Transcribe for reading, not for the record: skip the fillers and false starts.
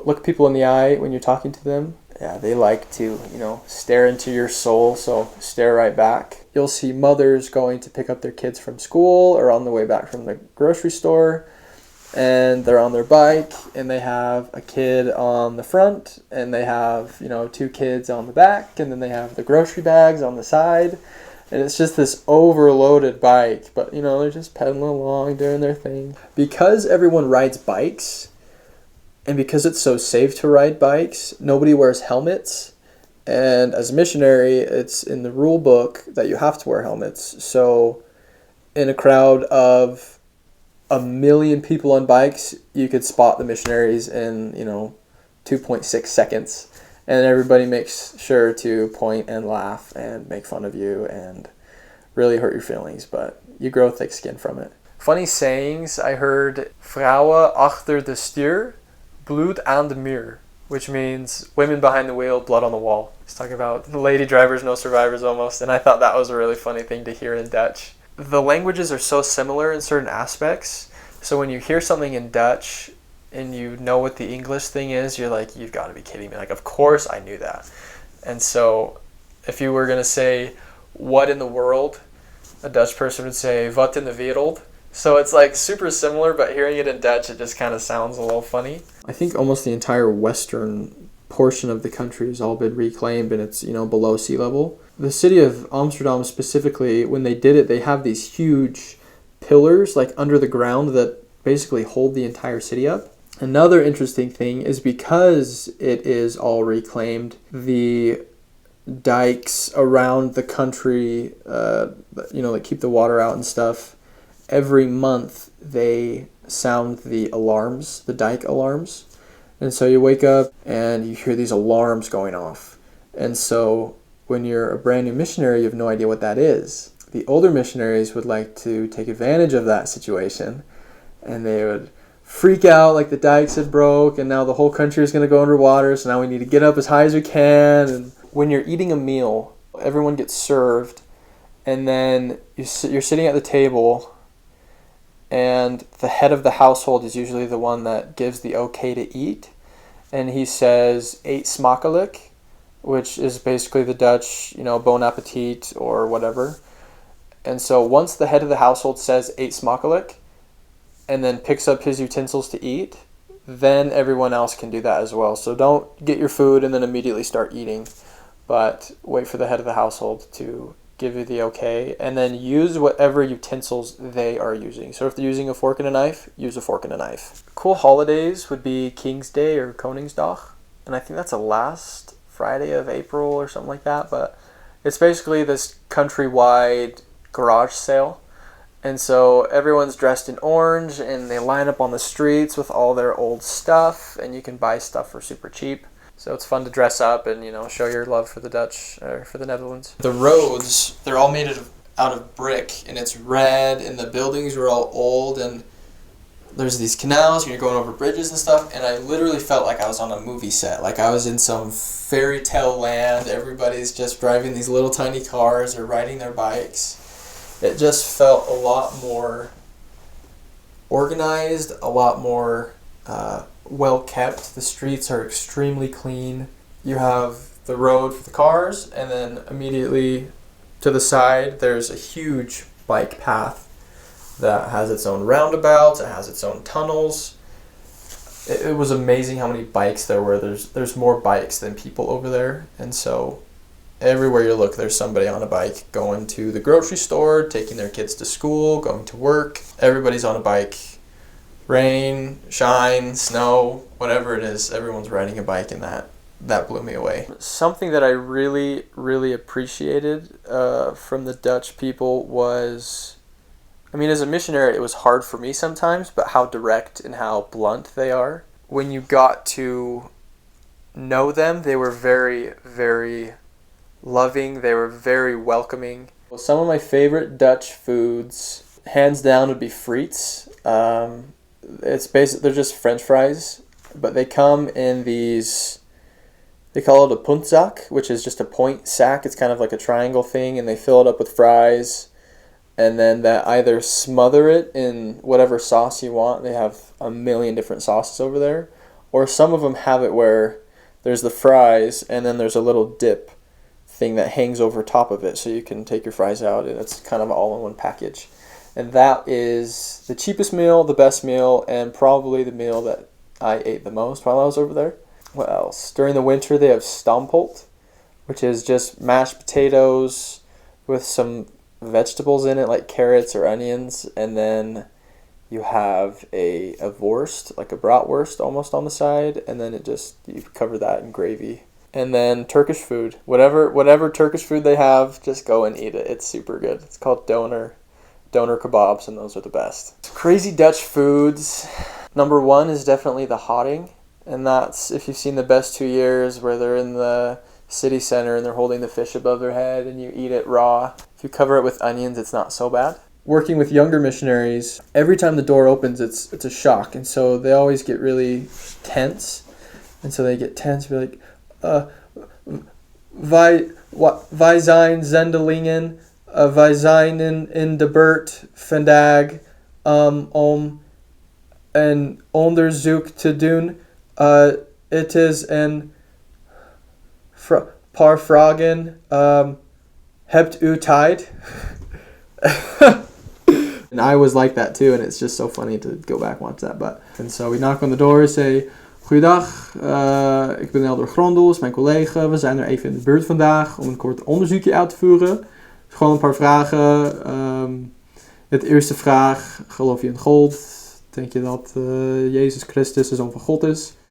look people in the eye when you're talking to them. Yeah, they like to, stare into your soul, so stare right back. You'll see mothers going to pick up their kids from school or on the way back from the grocery store, and they're on their bike, and they have a kid on the front, and they have, two kids on the back, and then they have the grocery bags on the side, and it's just this overloaded bike, but, they're just pedaling along, doing their thing. Because everyone rides bikes, and because it's so safe to ride bikes, nobody wears helmets. And as a missionary, it's in the rule book that you have to wear helmets. So in a crowd of 1 million people on bikes, you could spot the missionaries in, 2.6 seconds. And everybody makes sure to point and laugh and make fun of you and really hurt your feelings. But you grow thick skin from it. Funny sayings, I heard, Vrouwen achter de stuur, bloed aan de muur, which means women behind the wheel, blood on the wall. He's talking about lady drivers, no survivors almost, and I thought that was a really funny thing to hear in Dutch. The languages are so similar in certain aspects, so when you hear something in Dutch and you know what the English thing is, you're like, you've got to be kidding me. Like, of course I knew that. And so if you were going to say, what in the world, a Dutch person would say, wat in de wereld. So it's like super similar, but hearing it in Dutch, it just kind of sounds a little funny. I think almost the entire western portion of the country has all been reclaimed, and it's, below sea level. The city of Amsterdam specifically, when they did it, they have these huge pillars like under the ground that basically hold the entire city up. Another interesting thing is because it is all reclaimed, the dikes around the country, that keep the water out and stuff, every month they sound the alarms, the dike alarms. And so you wake up and you hear these alarms going off. And so when you're a brand new missionary, you have no idea what that is. The older missionaries would like to take advantage of that situation, and they would freak out like the dikes had broke and now the whole country is going to go underwater, so now we need to get up as high as we can. And when you're eating a meal, everyone gets served, and then you're sitting at the table, and the head of the household is usually the one that gives the okay to eat. And he says, eet smakelijk, which is basically the Dutch, bon appetit or whatever. And so once the head of the household says, eet smakelijk, and then picks up his utensils to eat, then everyone else can do that as well. So don't get your food and then immediately start eating, but wait for the head of the household to give you the okay, and then use whatever utensils they are using. So if they're using a fork and a knife, use a fork and a knife. Cool holidays would be King's Day or Koningsdag, and I think that's the last Friday of April or something like that, but it's basically this countrywide garage sale. And so everyone's dressed in orange and they line up on the streets with all their old stuff, and you can buy stuff for super cheap. So it's fun to dress up and, show your love for the Dutch, or for the Netherlands. The roads, they're all made out of brick, and it's red, and the buildings are all old, and there's these canals, and you're going over bridges and stuff, and I literally felt like I was on a movie set. Like I was in some fairy tale land. Everybody's just driving these little tiny cars or riding their bikes. It just felt a lot more organized, a lot more well kept. The streets are extremely clean. You have the road for the cars, and then immediately to the side there's a huge bike path that has its own roundabouts, it has its own tunnels. It was amazing how many bikes there were. There's more bikes than people over there, and so everywhere you look there's somebody on a bike going to the grocery store, taking their kids to school, going to work. Everybody's on a bike. Rain, shine, snow, whatever it is, everyone's riding a bike, and that blew me away. Something that I really, really appreciated from the Dutch people was, as a missionary, it was hard for me sometimes, but how direct and how blunt they are. When you got to know them, they were very, very loving. They were very welcoming. Well, some of my favorite Dutch foods, hands down, would be frites. It's basically, they're just French fries, but they come in these, they call it a puntzak, which is just a point sack. It's kind of like a triangle thing, and they fill it up with fries, and then that either smother it in whatever sauce you want. They have a million different sauces over there, Or some of them have it where there's the fries and then there's a little dip thing that hangs over top of it, so you can take your fries out and it's kind of all in one package. And that is the cheapest meal, the best meal, and probably the meal that I ate the most while I was over there. What else? During the winter they have stamppot, which is just mashed potatoes with some vegetables in it like carrots or onions, and then you have a wurst, like a bratwurst almost on the side, and then you cover that in gravy. And then Turkish food. Whatever Turkish food they have, just go and eat it. It's super good. It's called doner kebabs, and those are the best. Crazy Dutch foods. Number one is definitely the hotting, and that's, if you've seen The Best 2 Years, where they're in the city center and they're holding the fish above their head and you eat it raw. If you cover it with onions, it's not so bad. Working with younger missionaries, every time the door opens, it's a shock, and so they always get really tense, and so they get tense, be like, wij zijn zendelingen, wij zijn in de buurt vandaag om een onderzoek te doen. Het is een paar vragen. Hebt u tijd? And I was like that too, and it's just so funny to go back and watch that. And so we knock on the door, say, goeiedag, ik ben Elder Grondels, mijn collega. We zijn er even in de buurt vandaag om een kort onderzoekje uit te voeren. Gewoon een paar vragen. Het eerste vraag, geloof je in God? Denk je dat Jezus Christus de Zoon van God is?